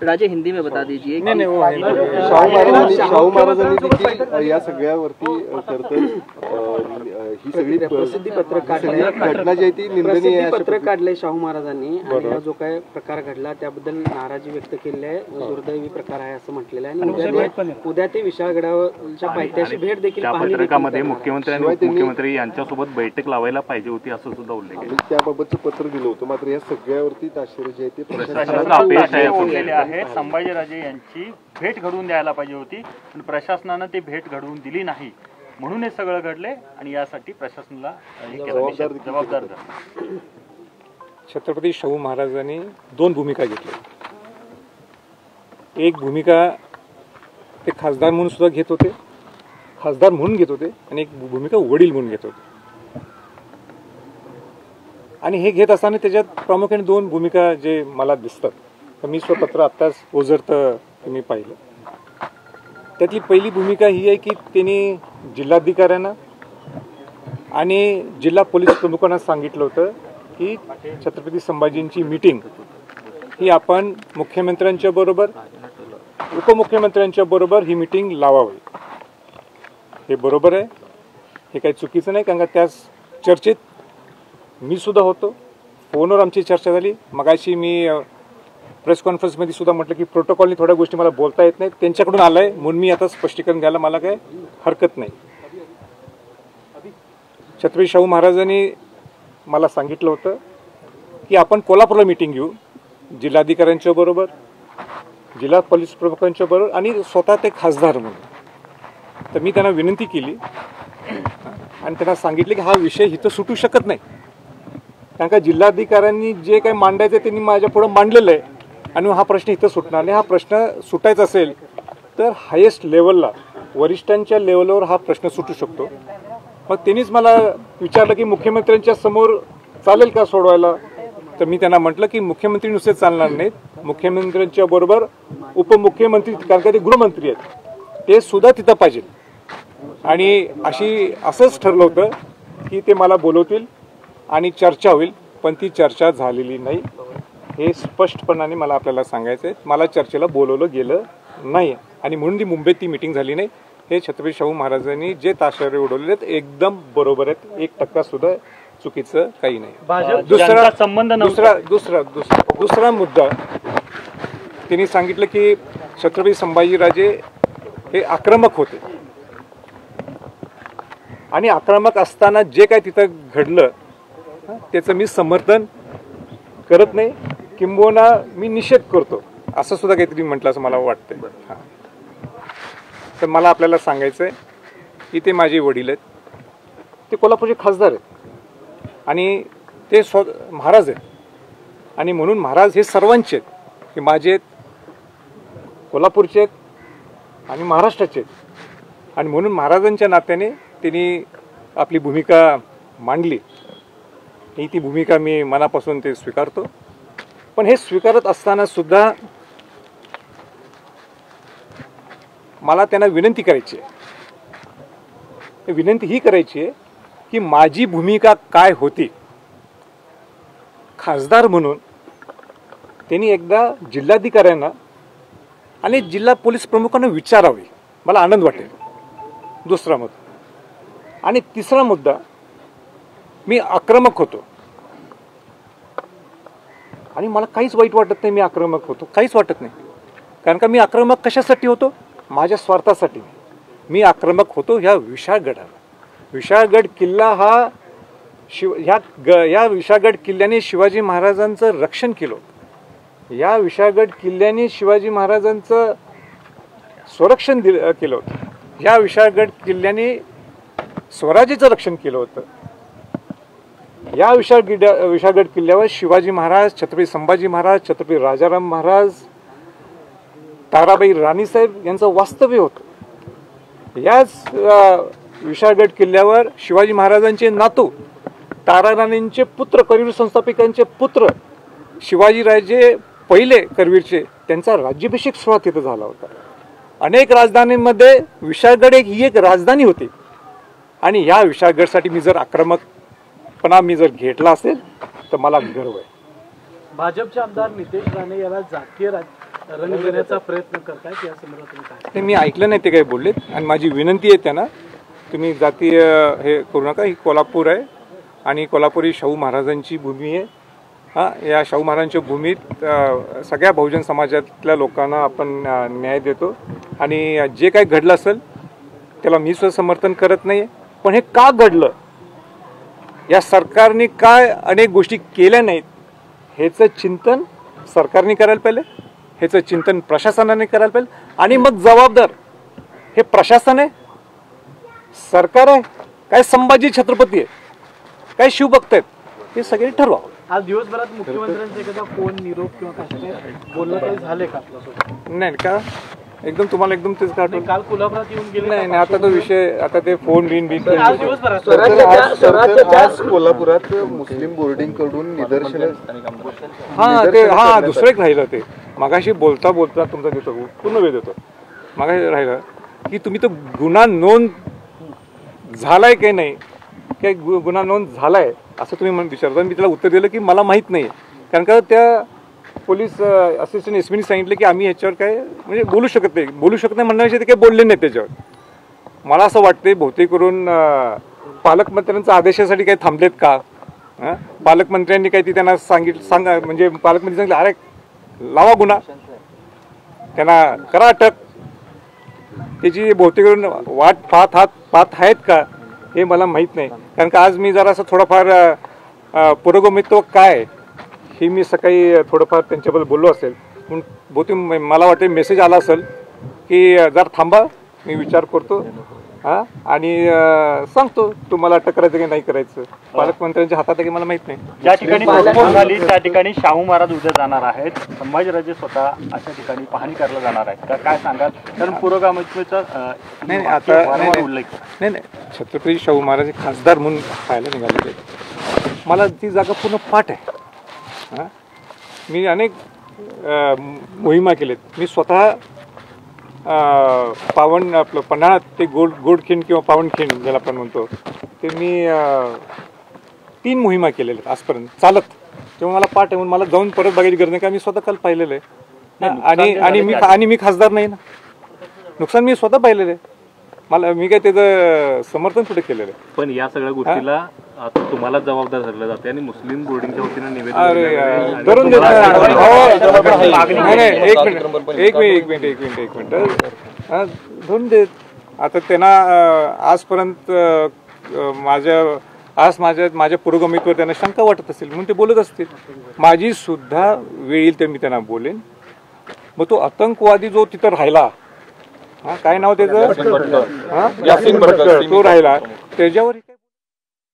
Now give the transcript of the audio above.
राजे हिंदी में बता दीजिए। नहीं वो शाहू महाराजांनी देखील या सगळ्यावरती ही सगळी प्रसिद्धी पत्रक काढले, घटना जी आहे ती निंदनीय आहे पत्रक काढले शाहू महाराजांनी आणि हा जो काय प्रकार घडला त्याबद्दल नाराजी व्यक्त केली आहे, दुर्दैवी प्रकार आहे असं म्हटलेलं आहे आणि उद्या ते विशाळगडाच्या पायथ्याशी भेट देखील पाहणी पत्रकामध्ये मुख्यमंत्री यांच्यासोबत बैठक लावायला पाहिजे होती असं सुद्धा उल्लेख आहे। त्याबाबतचं पत्र दिलं होतं, मात्र या सगळ्यावरती ताशेरे जे आहे ते प्रशासनाला अपयश आहे। संभाजीराजे यांची भेट घडवून द्यायला पाहिजे होती पण प्रशासनानं ती भेट घडवून दिली नाही म्हणून हे सगळं घडले आणि यासाठी प्रशासनाला जबाबदार धरलं। छत्रपती शाहू महाराजांनी दोन भूमिका घेतल्या। एक भूमिका ते खासदार म्हणून सुद्धा घेत होते, खासदार म्हणून घेत होते आणि एक भूमिका वडील म्हणून घेत होते आणि हे घेत असताना त्याच्यात प्रामुख्याने दोन भूमिका जे मला दिसतात तर मी स्वपत्र आत्ताच ओझरतं तुम्ही पाहिलं। त्यातली पहिली भूमिका ही आहे की त्यांनी जिल्हाधिकाऱ्यांना आणि जिल्हा पोलीस प्रमुखांना सांगितलं होतं की छत्रपती संभाजींची मीटिंग ही आपण मुख्यमंत्र्यांच्या बरोबर उपमुख्यमंत्र्यांच्या बरोबर ही मीटिंग लावावी। हे बरोबर आहे, हे काही चुकीचं नाही, कारण का त्या चर्चेत मी सुद्धा होतो, फोनवर आमची चर्चा झाली। मगाशी मी प्रेस कॉन्फरन्समध्ये सुद्धा म्हटलं की प्रोटोकॉलनी थोड्या गोष्टी मला बोलता येत नाहीत, त्यांच्याकडून आलंय म्हणून मी आता स्पष्टीकरण द्यायला मला काय हरकत नाही। छत्रपती शाहू महाराजांनी मला सांगितलं होतं की आपण कोल्हापूरला मीटिंग घेऊ जिल्हाधिकाऱ्यांच्या बरोबर, जिल्हा पोलीस प्रमुखांच्या बरोबर आणि स्वतः ते खासदार म्हणून। तर मी त्यांना विनंती केली आणि त्यांना सांगितले की हा विषय इथं सुटू शकत नाही, कारण का जिल्हाधिकाऱ्यांनी जे काही मांडायचं त्यांनी माझ्या पुढे मांडलेलं आहे आणि हा प्रश्न इथं सुटणार नाही। हा प्रश्न सुटायचा असेल तर हायेस्ट लेवलला, वरिष्ठांच्या लेवलवर हा प्रश्न सुटू शकतो। मग त्यांनीच मला विचारलं की मुख्यमंत्र्यांच्या समोर चालेल का सोडवायला, तर मी त्यांना म्हटलं की मुख्यमंत्री नुसते चालणार नाहीत, मुख्यमंत्र्यांच्या बरोबर उपमुख्यमंत्री, कारण का ते गृहमंत्री आहेत, ते सुद्धा तिथं पाहिजे। आणि असंच ठरलं होतं की ते मला बोलवतील आणि चर्चा होईल, पण ती चर्चा झालेली नाही, हे स्पष्टपणाने मला आपल्याला सांगायचं आहे। मला चर्चेला बोलवलं गेलं नाही आणि म्हणून ती मुंबईत ती मीटिंग झाली नाही। हे छत्रपती शाहू महाराजांनी जे ताशेरे उडवले आहेत एकदम बरोबर आहेत, 1% सुद्धा चुकीचं काही नाही। दुसरा मुद्दा त्यांनी सांगितलं की छत्रपती संभाजीराजे हे आक्रमक होते आणि आक्रमक असताना जे काय तिथं घडलं त्याचं मी समर्थन करत नाही, किंबहुना मी निषेध करतो असं सुद्धा काहीतरी म्हटलं असं मला वाटतंय। तर मला आपल्याला सांगायचं आहे की ते माझे वडील आहेत, ते कोल्हापूरचे खासदार आहेत आणि ते महाराज आहेत आणि म्हणून महाराज हे सर्वांचे आहेत, हे माझे आहेत, कोल्हापूरचे आहेत आणि महाराष्ट्राचे आहेत आणि म्हणून महाराजांच्या नात्याने त्यांनी आपली भूमिका मांडली, ही ती भूमिका मी मनापासून ते स्वीकारतो। पण हे स्वीकारत असताना सुद्धा मला त्यांना विनंती करायची आहे, विनंती ही करायची आहे की माझी भूमिका काय होती खासदार म्हणून त्यांनी एकदा जिल्हाधिकाऱ्यांना आणि जिल्हा पोलीस प्रमुखांना विचारावे, मला आनंद वाटेल। दुसरा मुद्दा आणि तिसरा मुद्दा, मी आक्रमक होतो आणि मला काहीच वाईट वाटत नाही, मी आक्रमक होतो काहीच वाटत नाही, कारण का मी आक्रमक कशासाठी होतो, माझ्या स्वार्थासाठी मी आक्रमक होतो। ह्या विशाळगडाला, विशाळगड किल्ला हा या विशाळगड किल्ल्याने शिवाजी महाराजांचं रक्षण केलं, या विशाळगड किल्ल्याने शिवाजी महाराजांचं संरक्षण केलं होतं, या विशाळगड किल्ल्याने स्वराज्याचं रक्षण केलं होतं। या विशाळगड किल्ल्यावर शिवाजी महाराज, छत्रपती संभाजी महाराज, छत्रपती राजाराम महाराज, ताराबाई राणीसाहेब यांचं वास्तव्य होतं। याच विशाळगड किल्ल्यावर शिवाजी महाराजांचे नातू, ताराराणींचे पुत्र, करवीर संस्थापिकांचे पुत्र शिवाजीराजे पहिले करवीरचे, त्यांचा राज्याभिषेक सोहळा तिथं झाला होता। अनेक राजधानीमध्ये विशाळगड ही एक राजधानी होती आणि या विशाळगडसाठी मी जर आक्रमकपणा मी जर घेतला असेल तर मला गर्व आहे। भाजपचे आमदार नितेश राणे याला जातीय रंग देण्याचा प्रयत्न करताय या संदर्भात ते मी ऐकलं नाही ते काही बोललेत आणि माझी विनंती आहे त्यांना, तुम्ही जातीय हे करू नका. ही कोल्हापूर आहे आणि कोल्हापूर ही शाहू महाराजांची भूमी आहे. या शाहू महाराजांच्या भूमीत सगळ्या बहुजन समाजातल्या लोकांना आपण न्याय देतो आणि जे काही घडलं असेल त्याला मी सुद्धा समर्थन करत नाही. पण हे का घडलं, या सरकारने काय अनेक गोष्टी केल्या नाहीत ह्याचं चिंतन सरकारने करायला पाहिजे, ह्याचं चिंतन प्रशासनाने करायला पाहिजे. आणि मग जबाबदार हे प्रशासन आहे, सरकार आहे, काय संभाजी छत्रपती आहे, काय शिवभक्त आहेत, हे सगळे ठरवा. आज दिवसभरात मुख्यमंत्र्यांचा एखादा फोन निरोप किंवा काय बोलणं काही झालंय का आपल्यासोबत? नाही का, एकदम तुम्हाला एकदम तेच का आठवलं? काल कोल्हापुरात येऊन गेले. नाही, आता तो विषय, आता ते फोन बिन आज दिवसभरात आज कोल्हापुरात मुस्लिम बोर्डिंग कडून निदर्शन. दुसरं एक राहिलं ते मगाशी बोलता बोलता तुमचा देतो पूर्ण वेळ देतो. मगाशी राहिलं की तुम्ही तो गुन्हा नोंद झालाय की नाही, काय गुन्हा नोंद झालाय असं तुम्ही विचारता. मी त्याला उत्तर दिलं की मला माहीत नाही, कारण का त्या पोलीस असिस्टंट एसपीने सांगितलं की आम्ही ह्याच्यावर काय म्हणजे बोलू शकत नाही म्हणण्याविषयी ते काही बोलले नाही त्याच्यावर. मला असं वाटते बहुतेक करून पालकमंत्र्यांच्या आदेशासाठी काही थांबलेत का, पालकमंत्र्यांनी काही ती त्यांना सांगा म्हणजे पालकमंत्री सांगितलं अरे लावा गुन्हा, त्यांना करा अटक, त्याची बहुतेक करून वाट पाहत आहेत का हे मला माहीत नाही. कारण का आज मी जरा असं थोडंफार पुरोगमित्व काय हे मी सकाळी थोडंफार त्यांच्याबद्दल बोललो असेल, म्हणून बहुतेक मला वाटते मेसेज आला असेल की जरा थांबा, मी विचार करतो आणि सांगतो तुम्हाला अटक करायचं की नाही करायचं. पालकमंत्र्यांच्या हातात आहे की मला माहित नाही. ज्या ठिकाणी तोडफोड झाली त्या ठिकाणी शाहू महाराज उद्या जाणार आहेत, संभाजीराजे स्वतः अशा ठिकाणी पाहणी करायला जाणार आहेत, तर काय सांगाल? कारण पुरोगामित्वाचा नाही आता उल्लेख नाही छत्रपती शाहू महाराज हे खासदार म्हणून पाहायला निघालेले. मला ती जागा पूर्ण पाठ आहे. मी अनेक मोहिमा केलेत. मी स्वतः पावन आपलं पन्हाळ्यात ते गोडखिंड किंवा पावनखिंड ज्याला आपण म्हणतो ते मी 3 मोहिमा केलेल्या आहेत आजपर्यंत चालत. तेव्हा मला पाठ आहे म्हणून मला जाऊन परत बघायची गरज नाही, का मी स्वतः काल पाहिलेलं आहे. आणि मी खासदार नाही ना, नुकसान मी स्वतः पाहिलेलं आहे. मी काय त्याचं समर्थन कुठे केलेलं आहे. पण या सगळ्या गोष्टीला आता तुम्हाला जबाबदार धरलं जाते आणि मुस्लिम बोर्डिंगच्या वतीने निवेदन धरून देत एक मिनिट धरून देत. आता त्यांना आजपर्यंत माझ्या पुरोगमित्वावर त्यांना शंका वाटत असेल म्हणून ते बोलत असतील. माझी सुद्धा वेळ येईल ते मी त्यांना बोलेन. मग तो आतंकवादी जो तिथं राहिला, काय नाव त्याचं, यासिन भटकर, तो राहिला त्याच्यावर